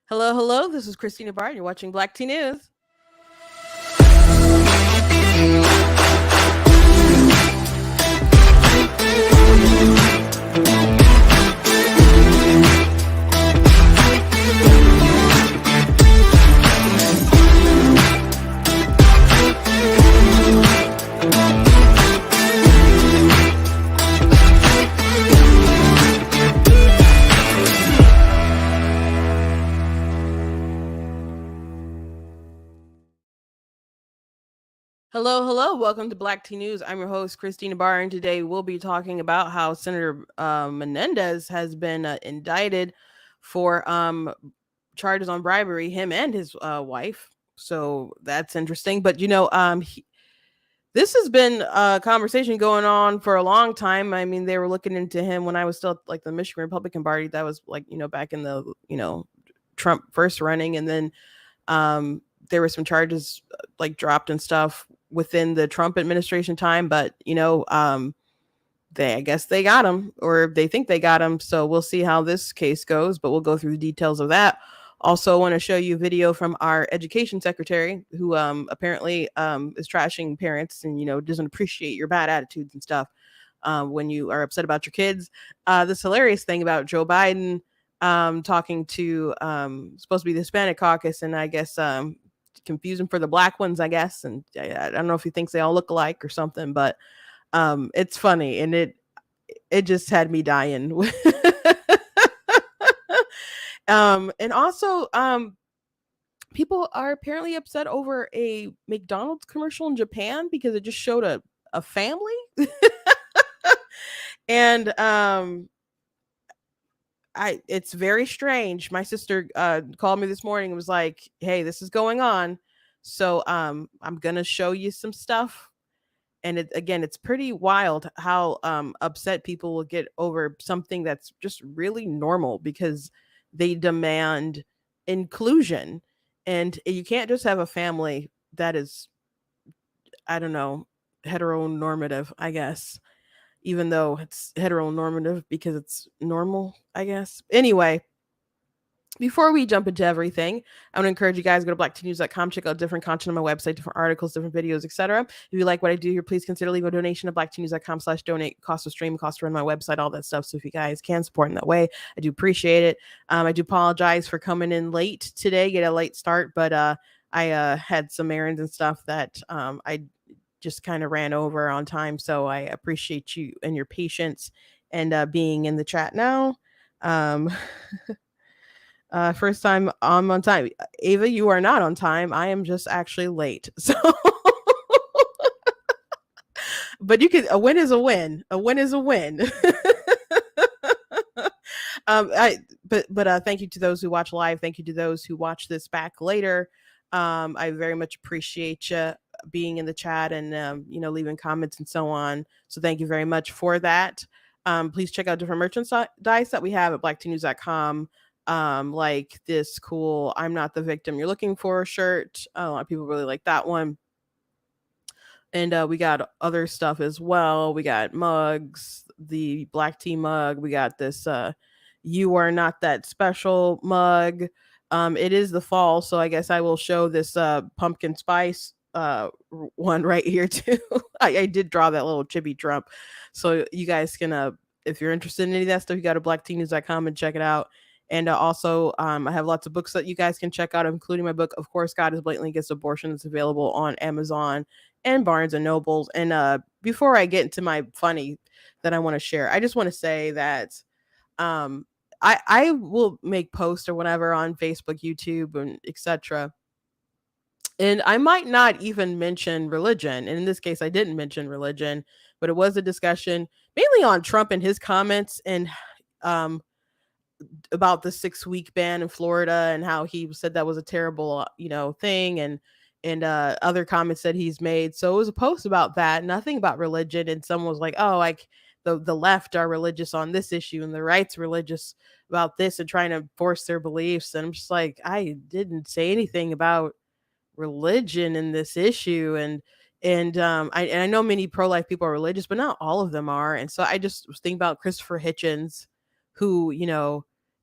Hello, hello. This is Christina Bart. You're watching Black Tea News. Hello, hello. Welcome to Black Tea News. I'm your host, Christina Barr, and today we'll be talking about how Senator Menendez has been indicted for charges on bribery, him and his wife. So that's interesting. But, this has been a conversation going on for a long time. I mean, they were looking into him when I was still like the Michigan Republican Party. That was like, back in the, Trump first running. And then there were some charges like dropped and stuff within the Trump administration time, but I guess they got him, or they think they got him. So we'll see how this case goes, but we'll go through the details of that. Also, want to show you a video from our education secretary, who apparently is trashing parents and doesn't appreciate your bad attitudes and stuff when you are upset about your kids. This hilarious thing about Joe Biden talking to supposed to be the Hispanic caucus, and I guess confusing for the black ones, I guess. And I don't know if he thinks they all look alike or something, but it's funny, and it just had me dying. And also, people are apparently upset over a McDonald's commercial in Japan because it just showed a family. And it's very strange. My sister called me this morning and was like, "Hey, this is going on. So I'm gonna show you some stuff." And it's pretty wild how upset people will get over something that's just really normal because they demand inclusion. And you can't just have a family that is, I don't know, heteronormative, I guess, even though it's heteronormative because it's normal, I guess. Anyway, before we jump into everything, I want to encourage you guys to go to blacktnews.com, check out different content on my website, different articles, different videos, etc. If you like what I do here, please consider leaving a donation at blacktnews.com/donate. Cost of stream, cost to run my website, all that stuff. So if you guys can support in that way, I do appreciate it. I do apologize for coming in late today, get a late start, but I had some errands and stuff that I just kind of ran over on time. So I appreciate you and your patience and being in the chat now. First time I'm on time. Ava, you are not on time. I am just actually late. So, but a win is a win. A win is a win. Thank you to those who watch live. Thank you to those who watch this back later. I very much appreciate you being in the chat and leaving comments and so on. So thank you very much for that. Please check out different merchandise that we have at blacktnews.com. Like this cool "I'm not the victim you're looking for" shirt. A lot of people really like that one. And we got other stuff as well. We got mugs, the black tea mug. We got this "You Are Not That Special" mug. It is the fall, so I guess I will show this pumpkin spice one right here too. I did draw that little chibi Trump, so you guys can if you're interested in any of that stuff, you go to blacktnews.com and check it out. And also, I have lots of books that you guys can check out, including my book, Of Course God is Blatantly Against Abortion. It's available on Amazon and Barnes and Nobles. And before I get into my funny that I want to share, I just want to say that I will make posts or whatever on Facebook, YouTube, and etc. And I might not even mention religion. And in this case, I didn't mention religion, but it was a discussion mainly on Trump and his comments and about the 6-week ban in Florida and how he said that was a terrible, thing. And other comments that he's made. So it was a post about that, nothing about religion. And someone was like, "Oh, like the left are religious on this issue and the right's religious about this and trying to force their beliefs." And I'm just like, I didn't say anything about religion in this issue. And I know many pro-life people are religious, but not all of them are. And so I just was thinking about Christopher Hitchens, who,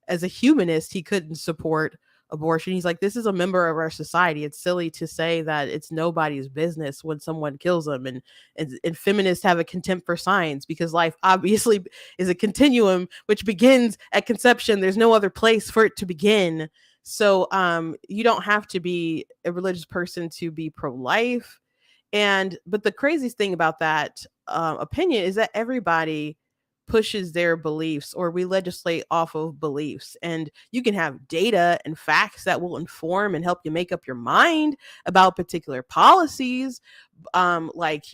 as a humanist, he couldn't support abortion. He's like, this is a member of our society. It's silly to say that it's nobody's business when someone kills them. And feminists have a contempt for science because life obviously is a continuum which begins at conception. There's no other place for it to begin. So you don't have to be a religious person to be pro-life. And but the craziest thing about that opinion is that everybody pushes their beliefs, or we legislate off of beliefs. And you can have data and facts that will inform and help you make up your mind about particular policies, like,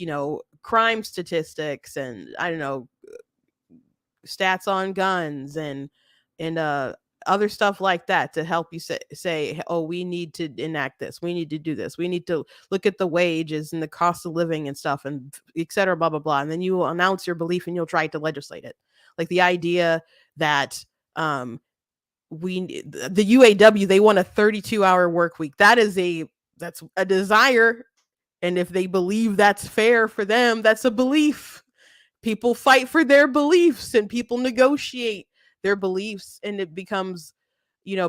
crime statistics, and I don't know, stats on guns, and other stuff like that, to help you say, oh, we need to enact this, we need to do this, we need to look at the wages and the cost of living and stuff, and et cetera, blah blah blah. And then you will announce your belief and you'll try to legislate it. Like the idea that the UAW, they want a 32-hour work week. That's a desire, and if they believe that's fair for them, that's a belief. People fight for their beliefs and people negotiate their beliefs, and it becomes,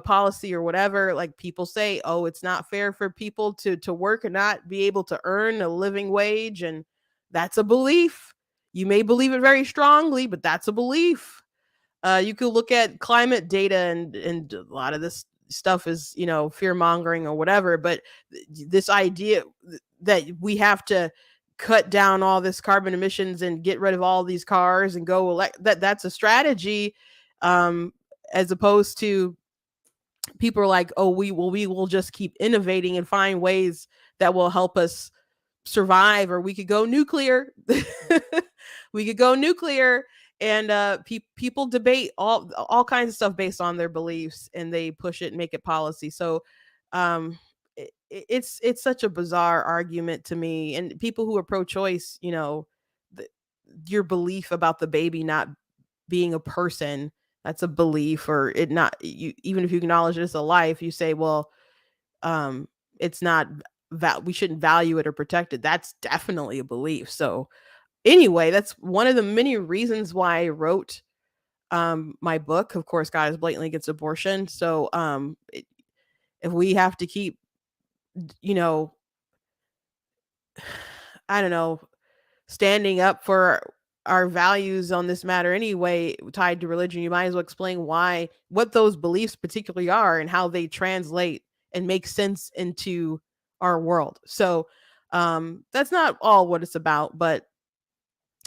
policy or whatever. Like people say, oh, it's not fair for people to work and not be able to earn a living wage. And that's a belief. You may believe it very strongly, but that's a belief. You could look at climate data, and a lot of this stuff is, fear mongering or whatever. But this idea that we have to cut down all this carbon emissions and get rid of all these cars and go that's a strategy, as opposed to people are like, oh, we will just keep innovating and find ways that will help us survive, or we could go nuclear. We could go nuclear. And people debate all kinds of stuff based on their beliefs, and they push it and make it policy. So it's such a bizarre argument to me. And people who are pro-choice, your belief about the baby not being a person, that's a belief. Or it not, you, even if you acknowledge it as a life, you say, well, it's not that we shouldn't value it or protect it. That's definitely a belief. So anyway, that's one of the many reasons why I wrote my book. Of course, God is blatantly against abortion. So if we have to keep, I don't know, standing up for our values on this matter anyway, tied to religion, you might as well explain what those beliefs particularly are and how they translate and make sense into our world. So that's not all what it's about, but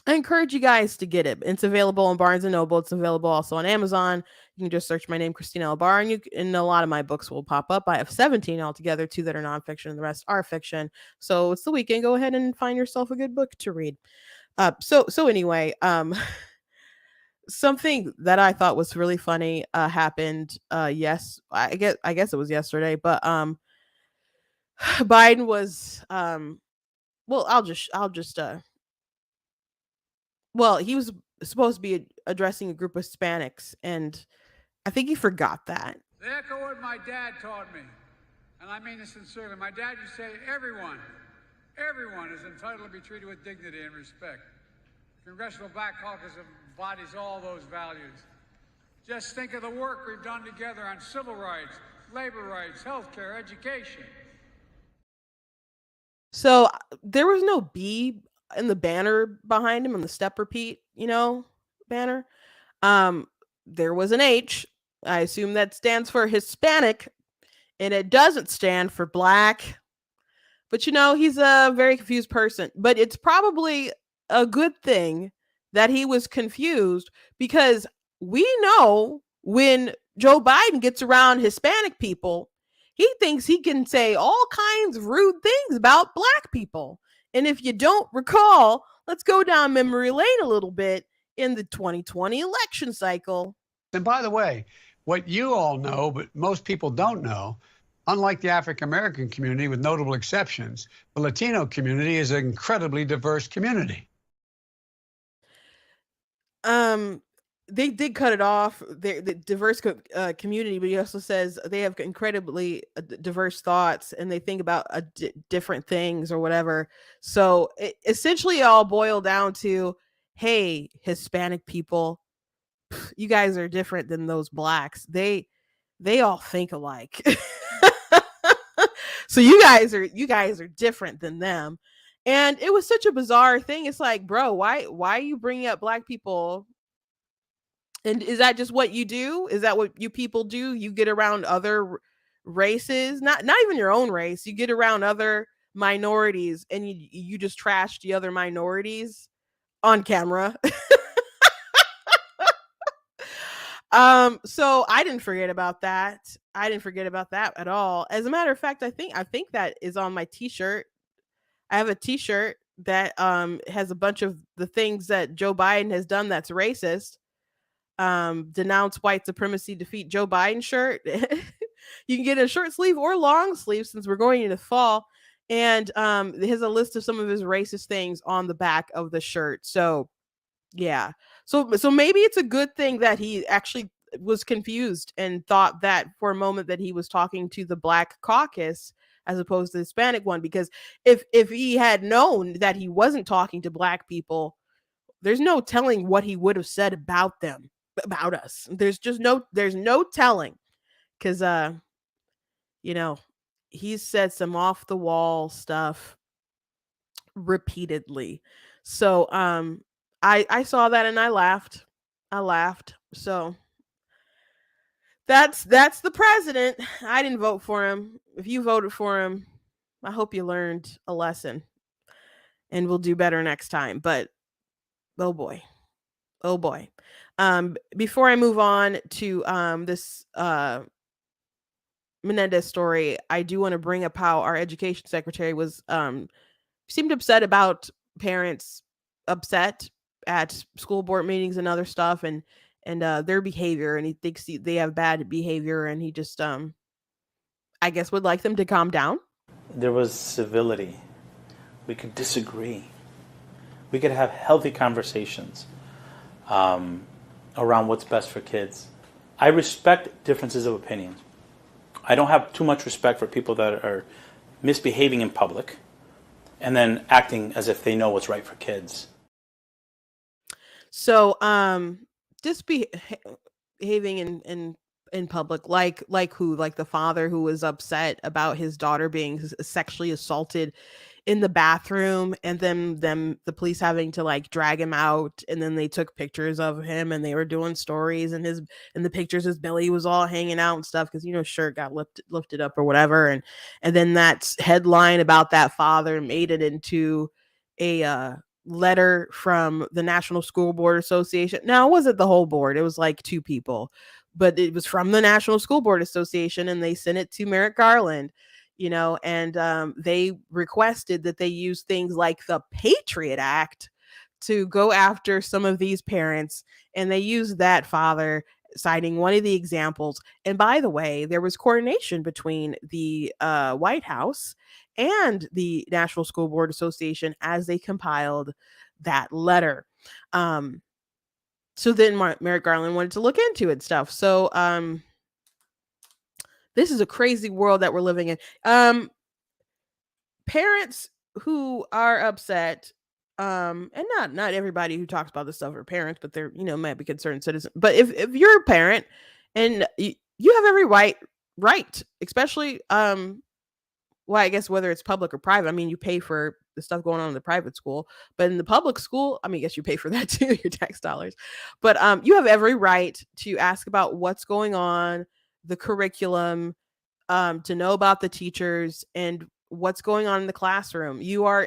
I encourage you guys to get it. It's available on Barnes and Noble. It's available also on Amazon. You can just search my name, Christina Albar, and a lot of my books will pop up. I have 17 altogether, 2 that are nonfiction, and the rest are fiction. So it's the weekend. Go ahead and find yourself a good book to read. So anyway, something that I thought was really funny happened. Yes, I guess it was yesterday, but Biden was well, well, he was supposed to be addressing a group of Hispanics, and I think he forgot that. They echo what my dad taught me, and I mean this sincerely. My dad used to say, everyone is entitled to be treated with dignity and respect. The Congressional Black Caucus embodies all those values. Just think of the work we've done together on civil rights, labor rights, healthcare, education. So there was no B in the banner behind him on the step repeat, banner. There was an H. I assume that stands for Hispanic, and it doesn't stand for black. But he's a very confused person. But it's probably a good thing that he was confused, because we know when Joe Biden gets around Hispanic people, he thinks he can say all kinds of rude things about black people. And if you don't recall, let's go down memory lane a little bit in the 2020 election cycle. And by the way, what you all know, but most people don't know, unlike the African-American community, with notable exceptions, the Latino community is an incredibly diverse community. They did cut it off, the diverse community, but he also says they have incredibly diverse thoughts, and they think about different things or whatever. So essentially it all boiled down to, hey, Hispanic people, you guys are different than those blacks. They they all think alike. So you guys are different than them. And it was such a bizarre thing. It's like, bro, why are you bringing up black people? And is that just what you do? Is that what you people do? You get around other races, not even your own race. You get around other minorities and you just trash the other minorities on camera. So I didn't forget about that. I didn't forget about that at all. As a matter of fact, I think that is on my t-shirt. I have a t-shirt that has a bunch of the things that Joe Biden has done that's racist. Denounce white supremacy, defeat Joe Biden shirt. You can get a short sleeve or long sleeve since we're going into fall. And it has a list of some of his racist things on the back of the shirt. So yeah. So maybe it's a good thing that he actually was confused and thought that for a moment that he was talking to the black caucus as opposed to the Hispanic one, because if he had known that he wasn't talking to black people, there's no telling what he would have said about them, about us. There's no telling, cuz you know, he's said some off the wall stuff repeatedly. So I saw that and I laughed. I laughed. So that's the president. I didn't vote for him. If you voted for him, I hope you learned a lesson and we'll do better next time. But oh boy. Oh boy. Before I move on to this Menendez story, I do want to bring up how our education secretary was seemed upset about parents upset at school board meetings and other stuff, and their behavior, and he thinks they have bad behavior, and he just I guess would like them to calm down. There was civility. We could disagree. We could have healthy conversations around what's best for kids. I respect differences of opinions. I don't have too much respect for people that are misbehaving in public and then acting as if they know what's right for kids. So just behaving in public, like who, like the father who was upset about his daughter being sexually assaulted in the bathroom, and then them the police having to like drag him out, and then they took pictures of him and they were doing stories, and the pictures his belly was all hanging out and stuff because shirt got lifted up or whatever, and then that headline about that father made it into a letter from the National School Board Association. Now, it wasn't the whole board, it was like two people, but it was from the National School Board Association, and they sent it to Merrick Garland, and they requested that they use things like the Patriot Act to go after some of these parents. And they used that father, citing one of the examples. And by the way, there was coordination between the White House and the National School Board Association as they compiled that letter. So then Merrick Garland wanted to look into it stuff. So this is a crazy world that we're living in. Parents who are upset, and not everybody who talks about this stuff are parents, but they're might be concerned citizens. But if you're a parent and you have every right, especially well, I guess whether it's public or private. I mean, you pay for the stuff going on in the private school, but in the public school, I mean, I guess you pay for that too, your tax dollars. But you have every right to ask about what's going on, the curriculum, to know about the teachers and what's going on in the classroom. You are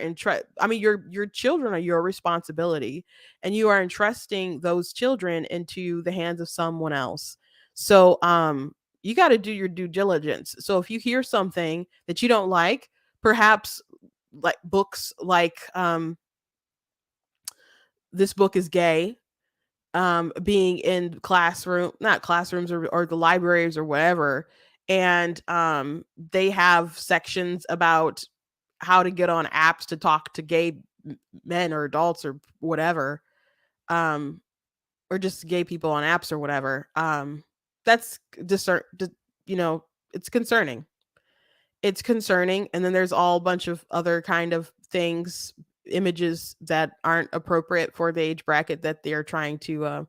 I mean, your children are your responsibility, and you are entrusting those children into the hands of someone else. So you got to do your due diligence. So if you hear something that you don't like, perhaps like books like this book is gay, being in not classrooms or the libraries or whatever, and they have sections about how to get on apps to talk to gay men or adults or whatever, or just gay people on apps or whatever. That's it's concerning. It's concerning. And then there's all a bunch of other kind of things, images that aren't appropriate for the age bracket that they're trying to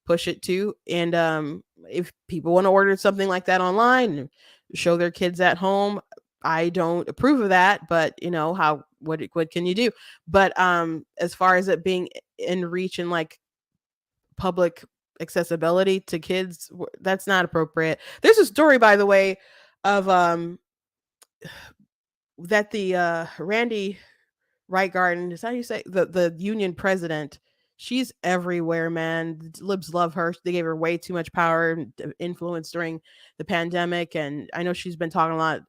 push it to. And if people want to order something like that online and show their kids at home, I don't approve of that, but you know, what can you do? But as far as it being in reach and like public accessibility to kids, that's not appropriate. There's a story, by the way, of that the Randy Right Garden is how you say the union president. She's everywhere, man. The libs love her. They gave her way too much power and influence during the pandemic, and I know she's been talking a lot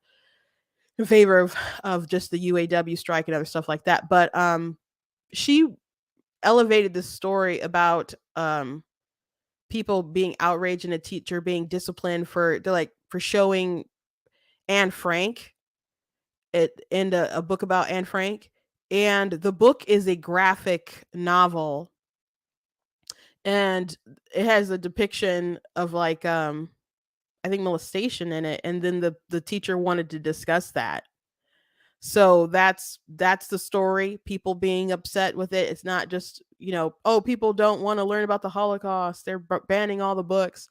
in favor of just the UAW strike and other stuff like that. But she elevated this story about people being outraged and a teacher being disciplined for for showing Anne Frank it in a book about Anne Frank. And the book is a graphic novel, and it has a depiction of like I think molestation in it, and then the teacher wanted to discuss that. So that's the story. People being upset with it. It's not just, you know, oh, people don't want to learn about the Holocaust. They're banning all the books.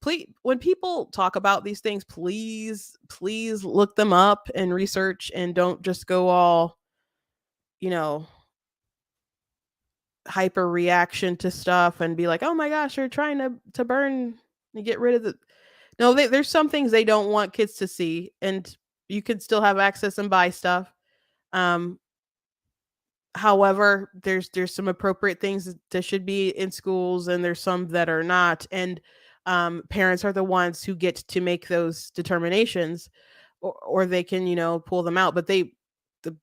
Please, when people talk about these things, please look them up and research, and don't just go all, you know, hyper reaction to stuff and be like, oh my gosh, they're trying to burn and get rid of the. No, there's some things they don't want kids to see, and you could still have access and buy stuff. Um, However, there's some appropriate things that should be in schools, and there's some that are not. And parents are the ones who get to make those determinations, or they can, you know, pull them out. But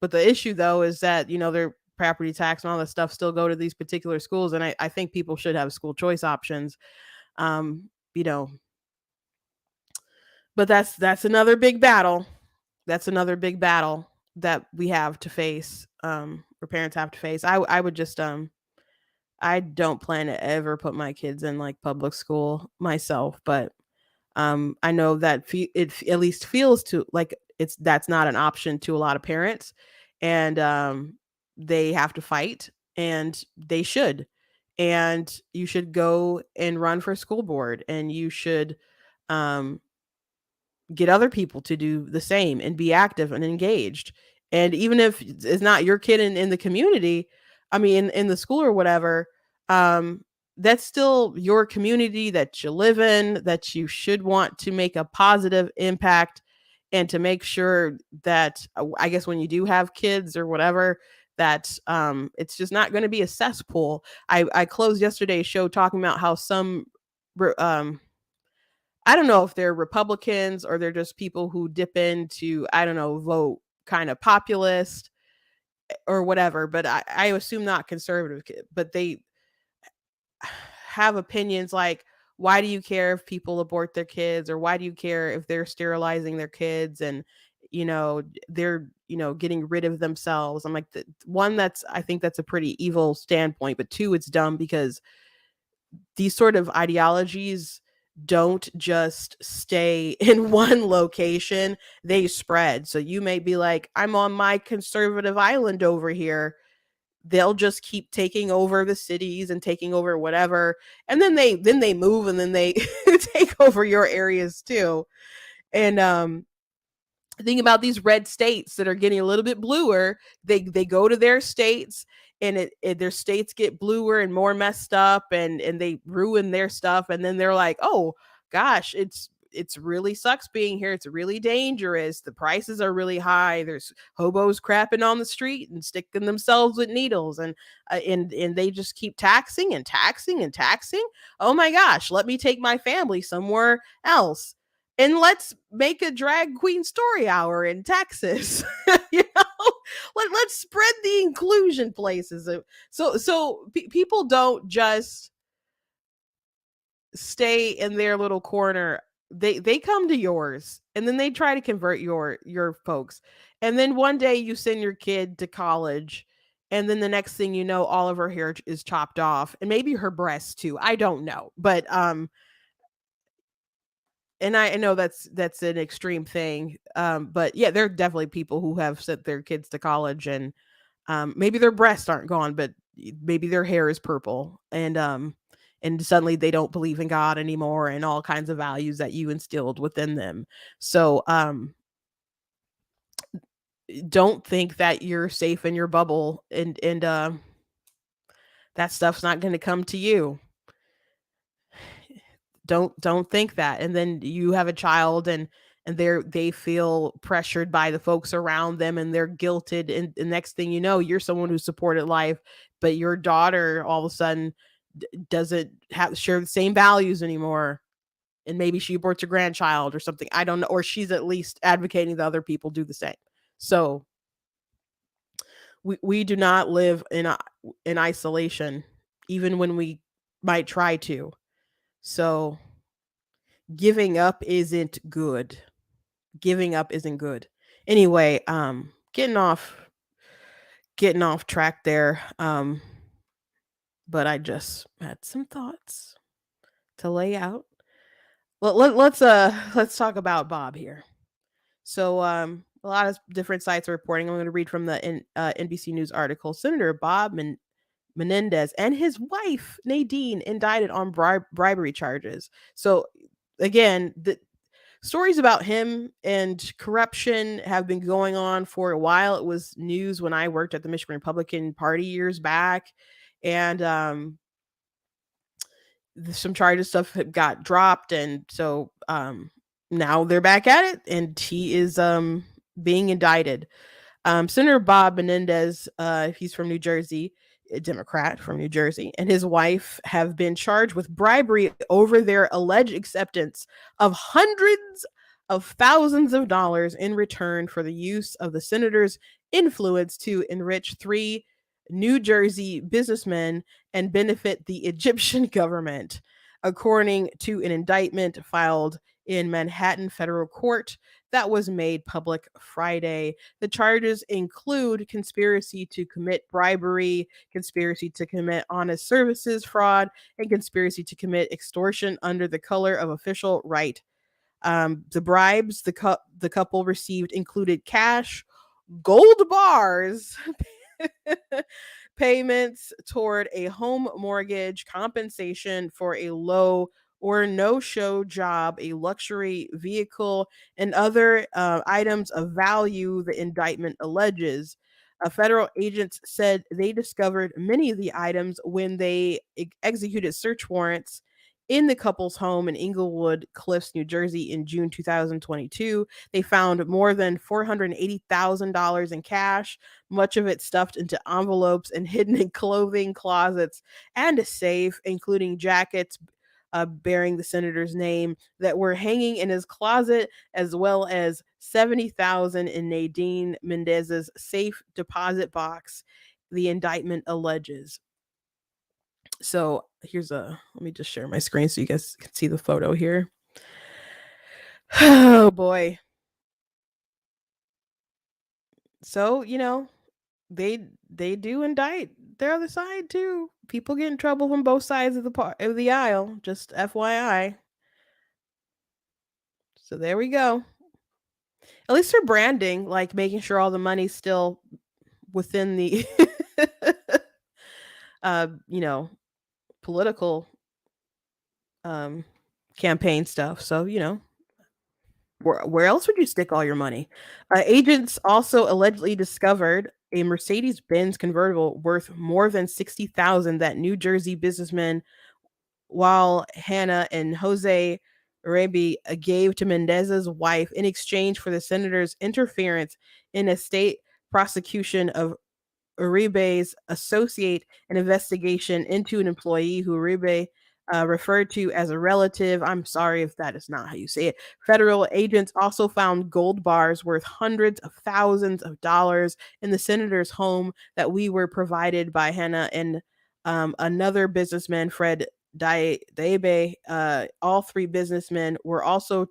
but the issue though is that, you know, their property tax and all that stuff still go to these particular schools, and I think people should have school choice options. You know, but that's another big battle. That's another big battle that we have to face. Or parents have to face. I would just I don't plan to ever put my kids in like public school myself, but I know that it at least feels to like that's not an option to a lot of parents, and they have to fight, and they should, and you should go and run for school board, and you should um, get other people to do the same and be active and engaged. And even if it's not your kid in the community, I mean, in the school or whatever, um, that's still your community that you live in, that you should want to make a positive impact, and to make sure that, I guess, when you do have kids or whatever, that it's just not going to be a cesspool. I closed yesterday's show talking about how some I don't know if they're Republicans or they're just people who dip into, I don't know, vote kind of populist or whatever, but I assume not conservative, but they have opinions like, why do you care if people abort their kids, or why do you care if they're sterilizing their kids, and you know, they're, you know, getting rid of themselves. I'm like, one, that's, I think that's a pretty evil standpoint, but two, it's dumb because these sort of ideologies don't just stay in one location, they spread. So you may be like, I'm on my conservative island over here. They'll just keep taking over the cities and taking over whatever. And then they move, and then they take over your areas too. And think about these red states that are getting a little bit bluer. They go to their states, and their states get bluer and more messed up, and they ruin their stuff, and then they're like, oh gosh, it's really sucks being here. It's really dangerous. The prices are really high. There's hobos crapping on the street and sticking themselves with needles, and they just keep taxing and taxing and taxing. Oh my gosh, let me take my family somewhere else, and let's make a drag queen story hour in Texas. You know, let's spread the inclusion places. People don't just stay in their little corner. They come to yours, and then they try to convert your folks. And then one day you send your kid to college, and then the next thing you know, all of her hair is chopped off, and maybe her breasts too. I don't know, but and I know that's an extreme thing. But yeah, there are definitely people who have sent their kids to college, and maybe their breasts aren't gone, but maybe their hair is purple, and and suddenly they don't believe in God anymore and all kinds of values that you instilled within them. So don't think that you're safe in your bubble, and that stuff's not going to come to you. Don't think that. And then you have a child, and they feel pressured by the folks around them, and they're guilted, and the next thing you know, you're someone who supported life, but your daughter all of a sudden doesn't have share the same values anymore, and maybe she aborts a grandchild or something. I don't know, or she's at least advocating that other people do the same. So we do not live in isolation, even when we might try to. So giving up isn't good. Giving up isn't good. Anyway, getting off track there. But I just had some thoughts to lay out. Let's talk about Bob here. So a lot of different sites are reporting. I'm going to read from the NBC News article. Senator Bob Menendez and his wife Nadine indicted on bribery charges. So again, the stories about him and corruption have been going on for a while. It was news when I worked at the Michigan Republican Party years back, and some charges stuff got dropped, and so now they're back at it, and he is being indicted. Senator Bob Menendez, he's from New Jersey, a Democrat from New Jersey, and his wife have been charged with bribery over their alleged acceptance of hundreds of thousands of dollars in return for the use of the senator's influence to enrich three New Jersey businessmen and benefit the Egyptian government, according to an indictment filed in Manhattan federal court that was made public Friday. The charges include conspiracy to commit bribery, conspiracy to commit honest services fraud, and conspiracy to commit extortion under the color of official right. The bribes the couple received included cash, gold bars, payments toward a home mortgage, compensation for a low or no show job, a luxury vehicle, and other items of value, the indictment alleges. Federal agents said they discovered many of the items when they executed search warrants in the couple's home in Englewood Cliffs, New Jersey in June 2022. They found more than $480,000 in cash, much of it stuffed into envelopes and hidden in clothing closets and a safe, including jackets bearing the senator's name that were hanging in his closet, as well as $70,000 in Nadine Mendez's safe deposit box, the indictment alleges. So let me just share my screen so you guys can see the photo here. Oh boy. So, they do indict their other side too. People get in trouble from both sides of the aisle, just FYI. So there we go. At least they're branding, like making sure all the money's still within the political campaign stuff. So, where else would you stick all your money? Agents also allegedly discovered a Mercedes-Benz convertible worth more than $60,000 that New Jersey businessmen, while Hannah and Jose Uribe gave to Mendez's wife in exchange for the senator's interference in a state prosecution of Uribe's associate an investigation into an employee who Uribe referred to as a relative. I'm sorry if that is not how you say it. Federal agents also found gold bars worth hundreds of thousands of dollars in the senator's home that we were provided by Hannah and another businessman, Fred Daebe. All three businessmen were also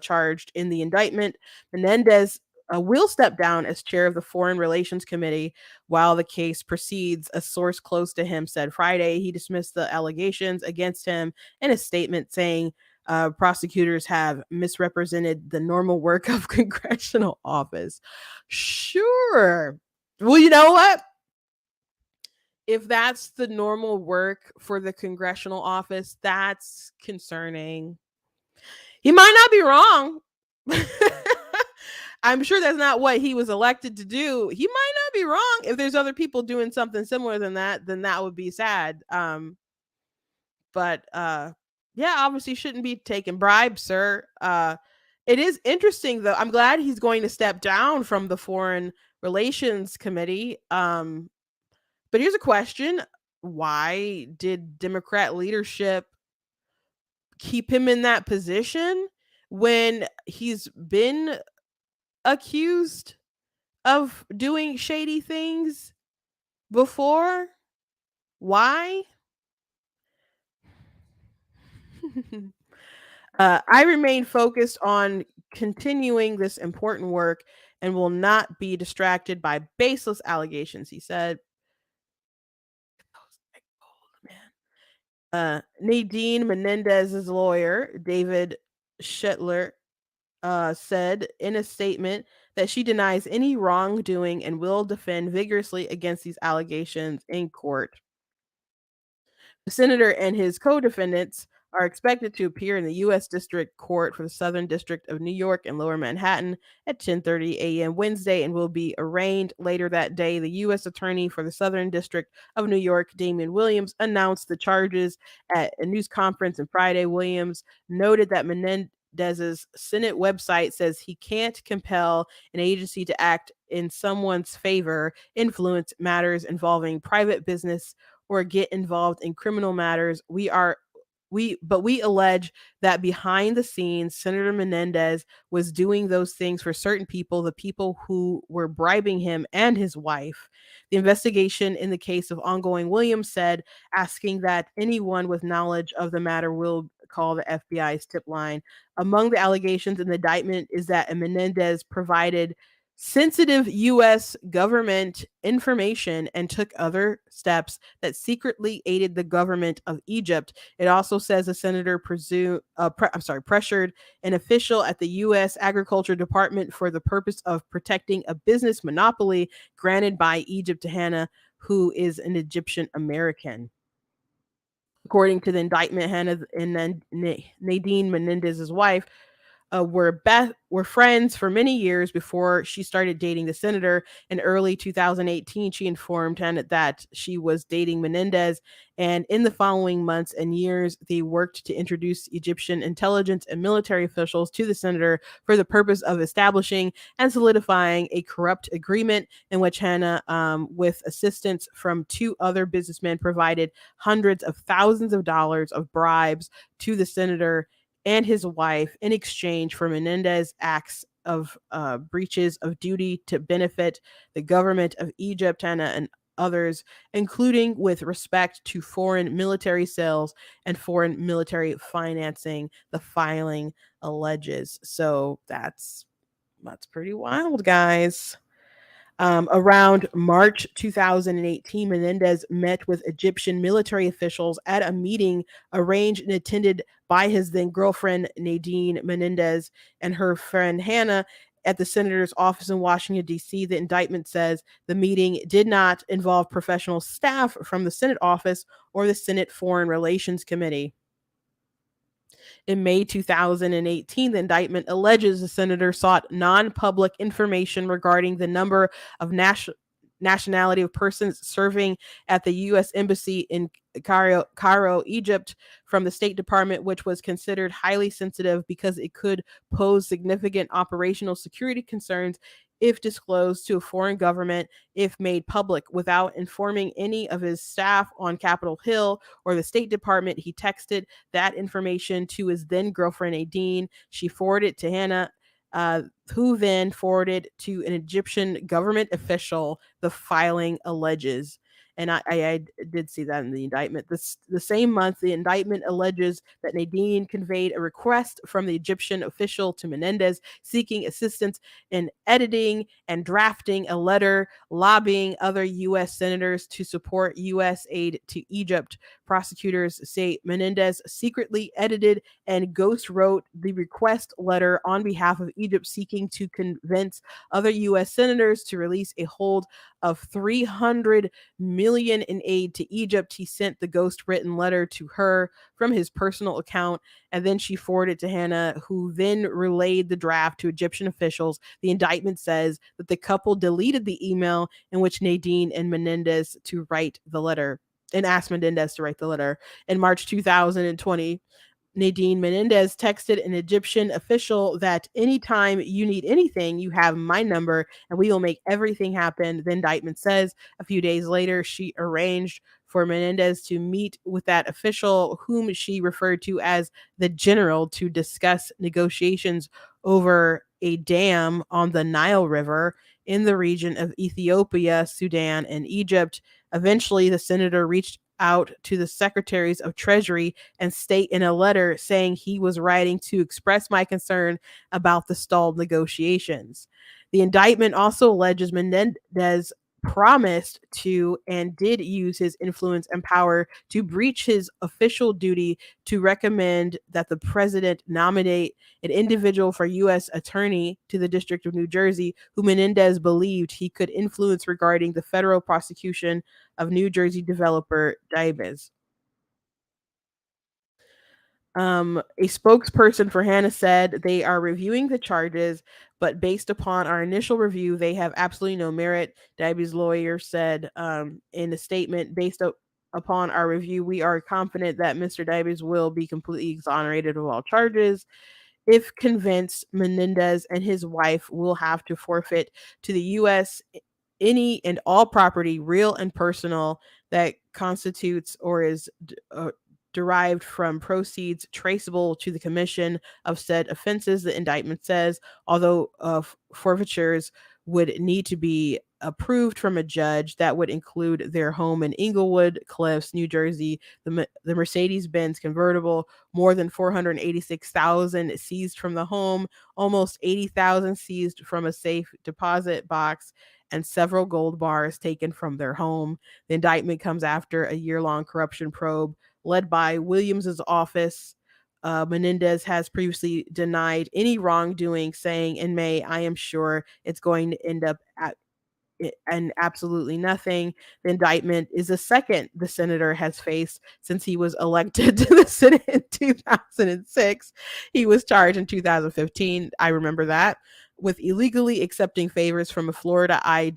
charged in the indictment. Menendez will step down as chair of the Foreign Relations Committee while the case proceeds, a source close to him said Friday. He dismissed the allegations against him in a statement saying prosecutors have misrepresented the normal work of congressional office. Sure. Well, you know what? if that's the normal work for the congressional office, that's concerning. He might not be wrong. I'm sure that's not what he was elected to do. He might not be wrong. If there's other people doing something similar than that, then that would be sad. But yeah, obviously shouldn't be taking bribes, sir. It is interesting though. I'm glad he's going to step down from the Foreign Relations Committee. But here's a question. Why did Democrat leadership keep him in that position when he's been accused of doing shady things before? Why? I remain focused on continuing this important work and will not be distracted by baseless allegations, he said. Nadine Menendez's lawyer, David Shetler, said in a statement that she denies any wrongdoing and will defend vigorously against these allegations in court. The senator and his co-defendants are expected to appear in the U.S. District Court for the Southern District of New York and Lower Manhattan at 10:30 a.m. Wednesday and will be arraigned later that day. The U.S. Attorney for the Southern District of New York, Damian Williams, announced the charges at a news conference on Friday. Williams noted that Menendez's Senate website says he can't compel an agency to act in someone's favor, influence matters involving private business, or get involved in criminal matters. We allege that behind the scenes, Senator Menendez was doing those things for certain people, the people who were bribing him and his wife. The investigation in the case of ongoing, Williams said, asking that anyone with knowledge of the matter will call the FBI's tip line. Among the allegations in the indictment is that Menendez provided sensitive U.S. government information and took other steps that secretly aided the government of Egypt. It also says the senator pressured an official at the U.S. Agriculture Department for the purpose of protecting a business monopoly granted by Egypt to Hannah, who is an Egyptian American. According to the indictment, Hannah and Nadine Menendez's wife were friends for many years before she started dating the senator. In early 2018, she informed Hannah that she was dating Menendez, and in the following months and years, they worked to introduce Egyptian intelligence and military officials to the senator for the purpose of establishing and solidifying a corrupt agreement in which Hannah, with assistance from two other businessmen, provided hundreds of thousands of dollars of bribes to the senator and his wife in exchange for Menendez acts of breaches of duty to benefit the government of Egypt and others, including with respect to foreign military sales and foreign military financing, the filing alleges. So that's pretty wild, guys. Around March 2018, Menendez met with Egyptian military officials at a meeting arranged and attended by his then girlfriend, Nadine Menendez, and her friend Hannah at the senator's office in Washington, D.C. The indictment says the meeting did not involve professional staff from the Senate office or the Senate Foreign Relations Committee. In May 2018, the indictment alleges the senator sought non-public information regarding the number of nationality of persons serving at the U.S. Embassy in Cairo, Egypt, from the State Department, which was considered highly sensitive because it could pose significant operational security concerns if disclosed to a foreign government, if made public without informing any of his staff on Capitol Hill or the State Department. He texted that information to his then girlfriend, Nadine. She forwarded it to Hannah, who then forwarded to an Egyptian government official, the filing alleges. And I did see that in the indictment. The same month, the indictment alleges that Nadine conveyed a request from the Egyptian official to Menendez seeking assistance in editing and drafting a letter lobbying other U.S. senators to support U.S. aid to Egypt. prosecutors say Menendez secretly edited and ghost wrote the request letter on behalf of Egypt, seeking to convince other U.S. senators to release a hold of $300 million in aid to Egypt. He sent the ghost written letter to her from his personal account, and then she forwarded it to Hannah, who then relayed the draft to Egyptian officials. The indictment says that the couple deleted the email in which Nadine and Menendez to write the letter and asked Menendez to write the letter. In March 2020, Nadine Menendez texted an Egyptian official that anytime you need anything, you have my number and we will make everything happen. The indictment says a few days later, she arranged for Menendez to meet with that official, whom she referred to as the general, to discuss negotiations over a dam on the Nile River in the region of Ethiopia, Sudan, and Egypt. Eventually, the senator reached out to the secretaries of Treasury and state in a letter saying he was writing to express my concern about the stalled negotiations. The indictment also alleges Menendez promised to and did use his influence and power to breach his official duty to recommend that the president nominate an individual for U.S. attorney to the District of New Jersey who Menendez believed he could influence regarding the federal prosecution of New Jersey developer Dibes. A spokesperson for Hannah said they are reviewing the charges, but based upon our initial review, they have absolutely no merit. Dibes' lawyer said in a statement, based upon our review, we are confident that Mr. Dibes will be completely exonerated of all charges. If convinced, Menendez and his wife will have to forfeit to the U.S. any and all property, real and personal, that constitutes or is derived from proceeds traceable to the commission of said offenses. The indictment says, although forfeitures would need to be approved from a judge, that would include their home in Englewood Cliffs, New Jersey, the Mercedes-Benz convertible, more than $486,000 seized from the home, almost $80,000 seized from a safe deposit box, and several gold bars taken from their home. The indictment comes after a year-long corruption probe led by Williams's office. Menendez has previously denied any wrongdoing, saying in May, I am sure it's going to end up at and absolutely nothing. The indictment is the second the senator has faced since he was elected to the Senate in 2006. He was charged in 2015. I remember that, with illegally accepting favors from a Florida eye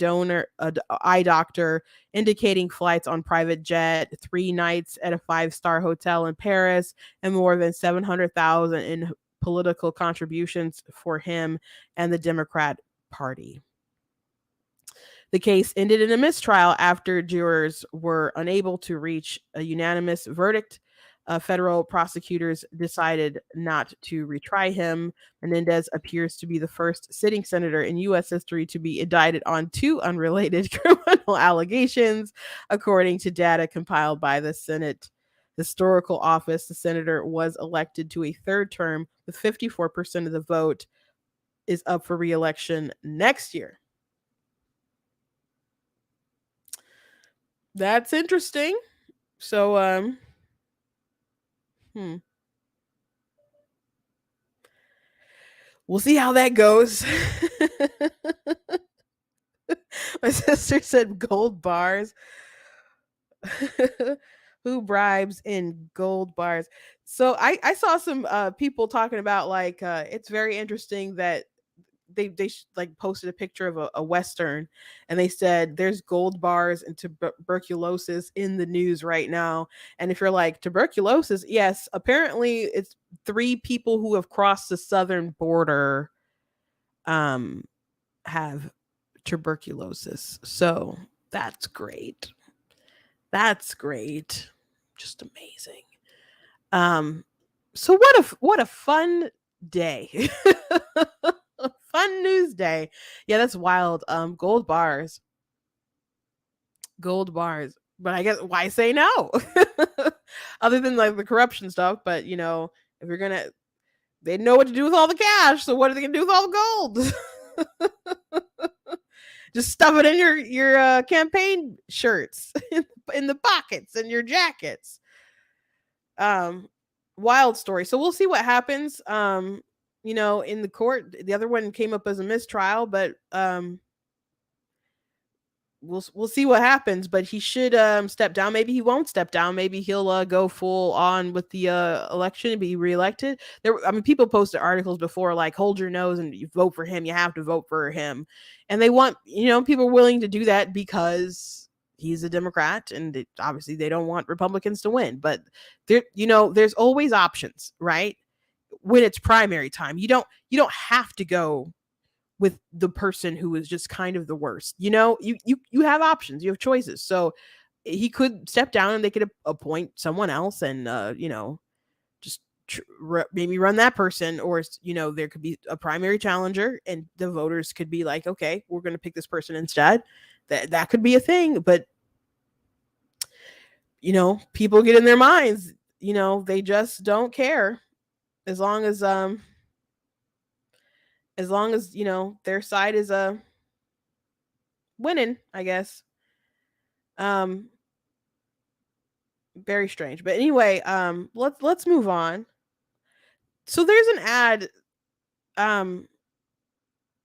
doctor, indicating flights on private jet, 3 nights at a 5-star hotel in Paris, and more than $700,000 in political contributions for him and the Democrat Party. The case ended in a mistrial after jurors were unable to reach a unanimous verdict. Federal prosecutors decided not to retry him. Menendez appears to be the first sitting senator in U.S. history to be indicted on 2 unrelated criminal allegations. According to data compiled by the Senate Historical Office, the senator was elected to a 3rd term with 54% of the vote, is up for re-election next year. That's interesting. So, we'll see how that goes. My sister said gold bars. Who bribes in gold bars? So I saw some people talking about like it's very interesting that they like posted a picture of a Western, and they said there's gold bars and tuberculosis in the news right now. And if you're like, tuberculosis, yes, apparently it's 3 people who have crossed the southern border have tuberculosis. So that's great. That's great. Just amazing. So what a fun day. Fun news day. Yeah, that's wild. Gold bars. Gold bars. But I guess why say no? Other than like the corruption stuff, but you know, if you're gonna, they know what to do with all the cash, so what are they gonna do with all the gold? Just stuff it in your campaign shirts, in the pockets and your jackets. wild story. So we'll see what happens. In the court, the other one came up as a mistrial, but we'll see what happens. But he should step down. Maybe he won't step down. Maybe he'll go full on with the election and be reelected. People posted articles before like hold your nose and you vote for him. You have to vote for him, and they want people willing to do that because he's a Democrat, and obviously they don't want Republicans to win. But there's always options, right? When it's primary time, you don't have to go with the person who is just kind of the worst. You have options, you have choices. So he could step down and they could appoint someone else and just maybe run that person, or there could be a primary challenger and the voters could be like, okay, we're going to pick this person instead. That could be a thing. But people get in their minds, they just don't care as long as their side is winning, I guess. Very strange. But anyway, let's move on. So there's an ad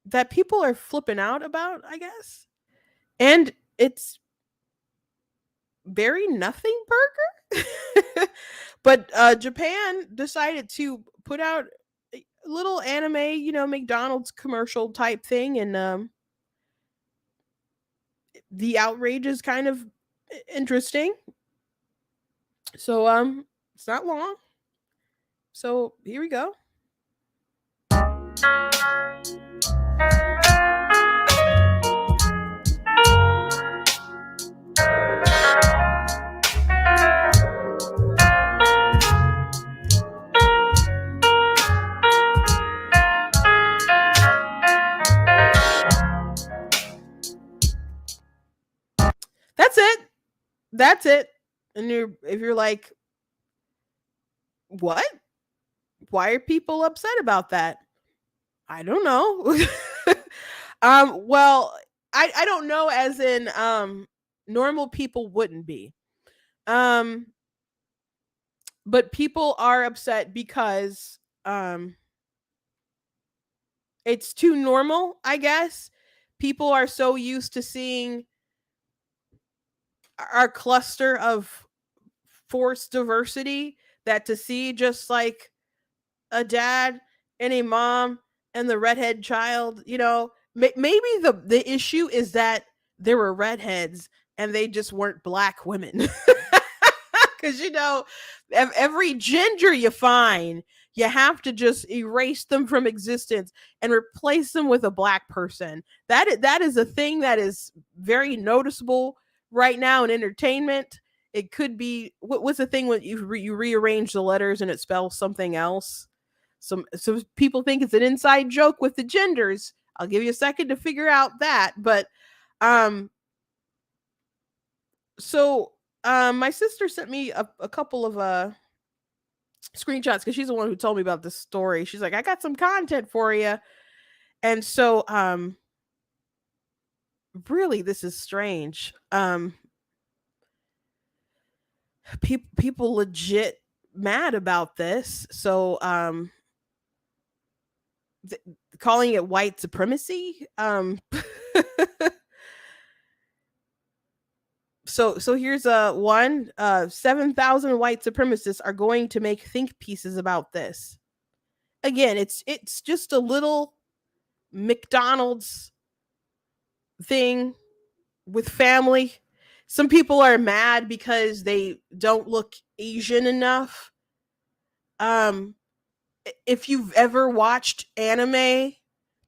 that people are flipping out about, I guess. And it's Berry Nothing Burger. But Japan decided to put out a little anime, McDonald's commercial type thing, and the outrage is kind of interesting. So it's not long. So here we go. That's it. And if you're like, what? Why are people upset about that? I don't know. Well, I don't know, as in normal people wouldn't be. But people are upset because it's too normal, I guess. People are so used to seeing our cluster of forced diversity that to see just like a dad and a mom and the redhead child, maybe the issue is that there were redheads and they just weren't black women. Because every ginger you find, you have to just erase them from existence and replace them with a black person. That is a thing that is very noticeable right now in entertainment. It could be what's the thing when you rearrange the letters and it spells something else. So people think it's an inside joke with the genders. I'll give you a second to figure out that. But my sister sent me a couple of screenshots because she's the one who told me about this story. She's like, I got some content for you. And so really, this is strange. People legit mad about this. So calling it white supremacy. So here's one. 7,000 white supremacists are going to make think pieces about this. Again, it's just a little McDonald's thing with family. Some people are mad because they don't look Asian enough. If you've ever watched anime,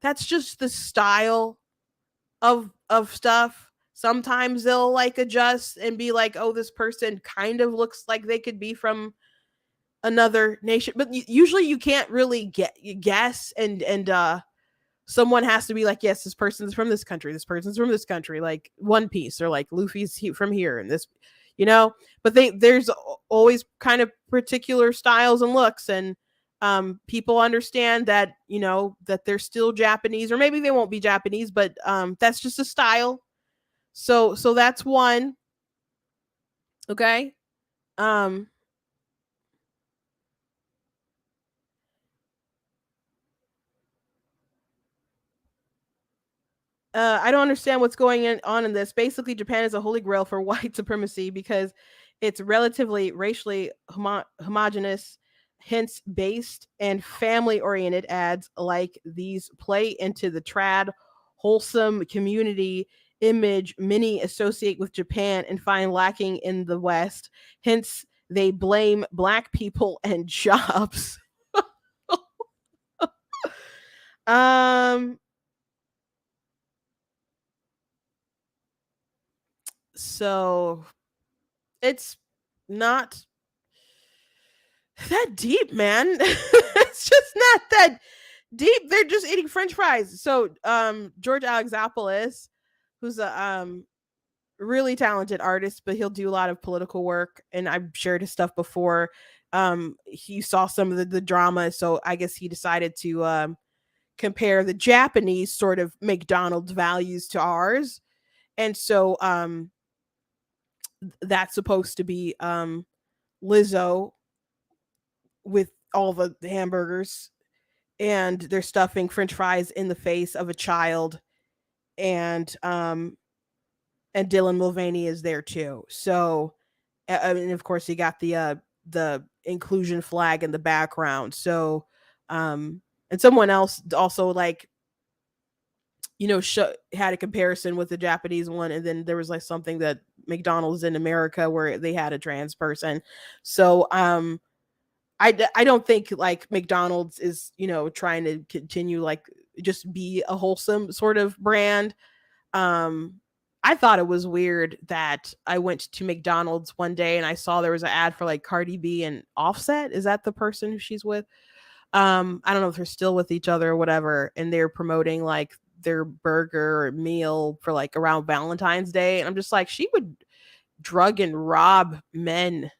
that's just the style of stuff. Sometimes they'll like adjust and be like, oh, this person kind of looks like they could be from another nation, but usually you can't really guess, and someone has to be like, yes, this person's from this country, this person's from this country, like One Piece, or like Luffy's from here, and this, but there's always kind of particular styles and looks, and people understand that that they're still Japanese, or maybe they won't be Japanese, but that's just a style. So that's one. Okay. I don't understand what's on in this. Basically, Japan is a holy grail for white supremacy because it's relatively racially homogenous, hence based and family oriented ads like these play into the trad, wholesome community image many associate with Japan and find lacking in the West. Hence, they blame black people and jobs. um, so it's not that deep, man. It's just not that deep. They're just eating French fries. So, George Alexopoulos, who's a really talented artist, but he'll do a lot of political work, and I've shared his stuff before. He saw some of the drama, so I guess he decided to compare the Japanese sort of McDonald's values to ours, and so that's supposed to be Lizzo with all the hamburgers, and they're stuffing french fries in the face of a child, and and Dylan Mulvaney is there too. So and of course he got the inclusion flag in the background. So and someone else also, like, had a comparison with the Japanese one, and then there was like something that McDonald's in America where they had a trans person. So I don't think like McDonald's is, trying to continue like just be a wholesome sort of brand. Um, I thought it was weird that I went to McDonald's one day and I saw there was an ad for like Cardi B and Offset. Is that the person who she's with? I don't know if they're still with each other or whatever, and they're promoting like their burger or meal for like around Valentine's Day. And I'm just like, she would drug and rob men.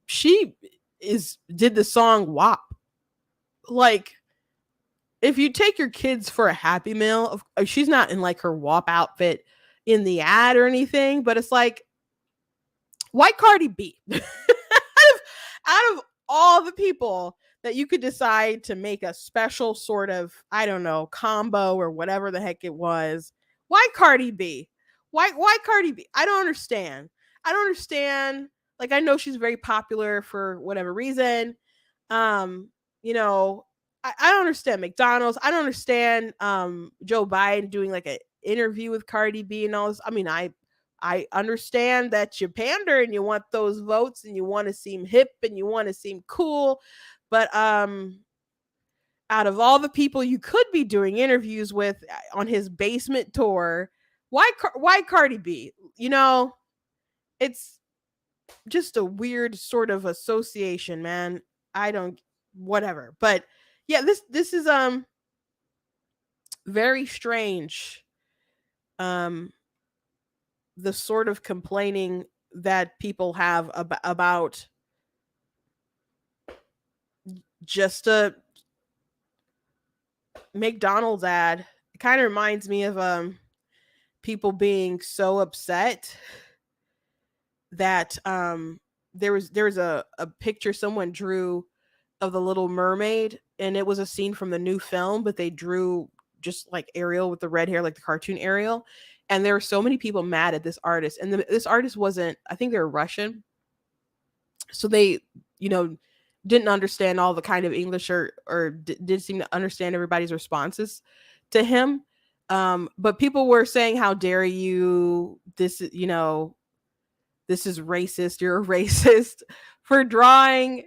She did the song WAP. Like, if you take your kids for a Happy Meal, she's not in like her WAP outfit in the ad or anything, but it's like, why Cardi B? out of all the people that you could decide to make a special sort of, I don't know, combo or whatever the heck it was, why Cardi B? Why Cardi B? I don't understand. I don't understand. Like, I know she's very popular for whatever reason. Um, you know, I don't understand McDonald's. I don't understand Joe Biden doing like an interview with Cardi B and all this. I mean, I understand that you pander and you want those votes and you want to seem hip and you want to seem cool, but out of all the people you could be doing interviews with on his basement tour, why Cardi B? It's just a weird sort of association, man. I don't whatever. But yeah, this is very strange. Um the sort of complaining that people have about just a McDonald's ad. It kind of reminds me of people being so upset that there was a picture someone drew of the Little Mermaid, and it was a scene from the new film, but they drew just like Ariel with the red hair, like the cartoon Ariel. And there were so many people mad at this artist, and this artist wasn't. I think they were Russian, so they, you know, didn't understand all the kind of English, or did seem to understand everybody's responses to him. But people were saying, "How dare you? This is racist. You're a racist for drawing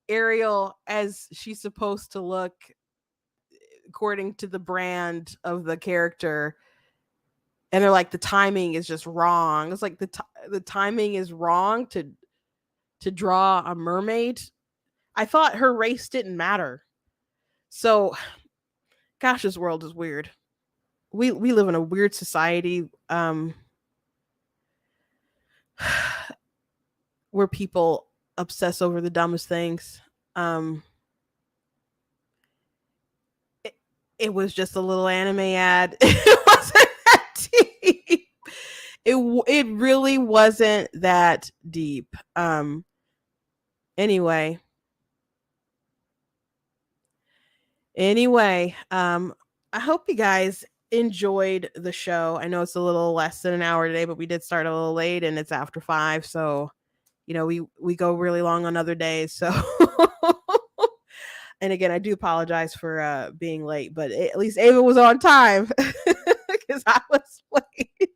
Ariel as she's supposed to look according to the brand of the character." And they're like, the timing is just wrong. It's like the timing is wrong to draw a mermaid. I thought her race didn't matter. So, gosh, this world is weird. We live in a weird society, where people obsess over the dumbest things. It was just a little anime ad. It wasn't that deep. It really wasn't that deep. Anyway. I hope you guys enjoyed the show. I know it's a little less than an hour today, but we did start a little late and it's after 5. So, we go really long on other days. So, and again, I do apologize for being late, but at least Ava was on time because I was late.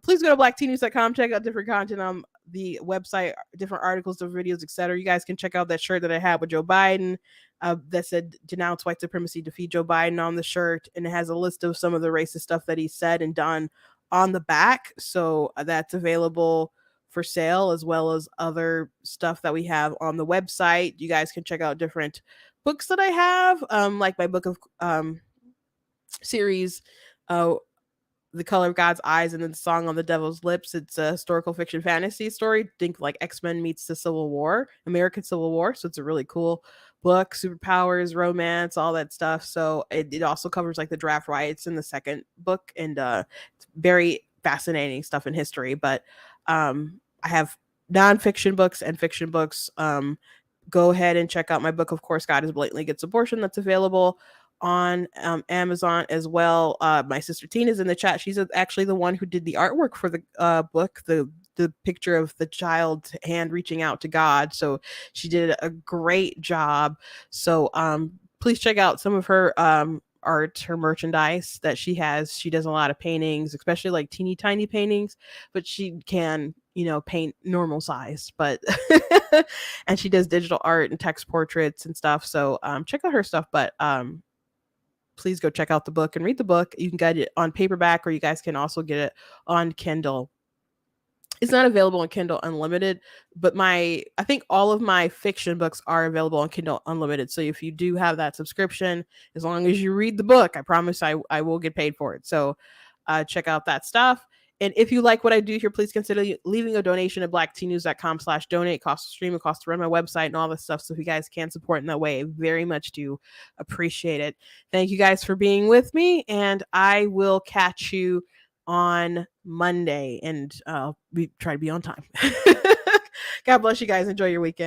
Please go to blacktnews.com, check out different content on the website, different articles, different videos, etc. You guys can check out that shirt that I had with Joe Biden that said "Denounce white supremacy, defeat Joe Biden" on the shirt, and it has a list of some of the racist stuff that he said and done on the back. So that's available for sale, as well as other stuff that we have on the website. You guys can check out different books that I have, like my book of series, The Color of God's Eyes, and then The Song on the Devil's Lips. It's a historical fiction fantasy story. Think like X-Men meets the Civil War, American Civil War. So it's a really cool book, superpowers, romance, all that stuff. So it also covers like the draft riots in the second book, and it's very fascinating stuff in history. But I have nonfiction books and fiction books. Go ahead and check out my book, Of Course God is Blatantly Against Abortion. That's available on Amazon as well. My sister Tina's in the chat. She's actually the one who did the artwork for the book, the picture of the child's hand reaching out to God. So she did a great job. So please check out some of her art, her merchandise that she has. She does a lot of paintings, especially like teeny tiny paintings, but she can paint normal size, but and she does digital art and text portraits and stuff. So check out her stuff, but please go check out the book and read the book. You can get it on paperback, or you guys can also get it on Kindle. It's not available on Kindle Unlimited, but I think all of my fiction books are available on Kindle Unlimited. So if you do have that subscription, as long as you read the book, I promise I will get paid for it. So check out that stuff. And if you like what I do here, please consider leaving a donation at blacktnews.com/donate. It costs to stream, it costs to run my website and all this stuff. So if you guys can support in that way, I very much do appreciate it. Thank you guys for being with me, and I will catch you on Monday, and we try to be on time. God bless you guys. Enjoy your weekend.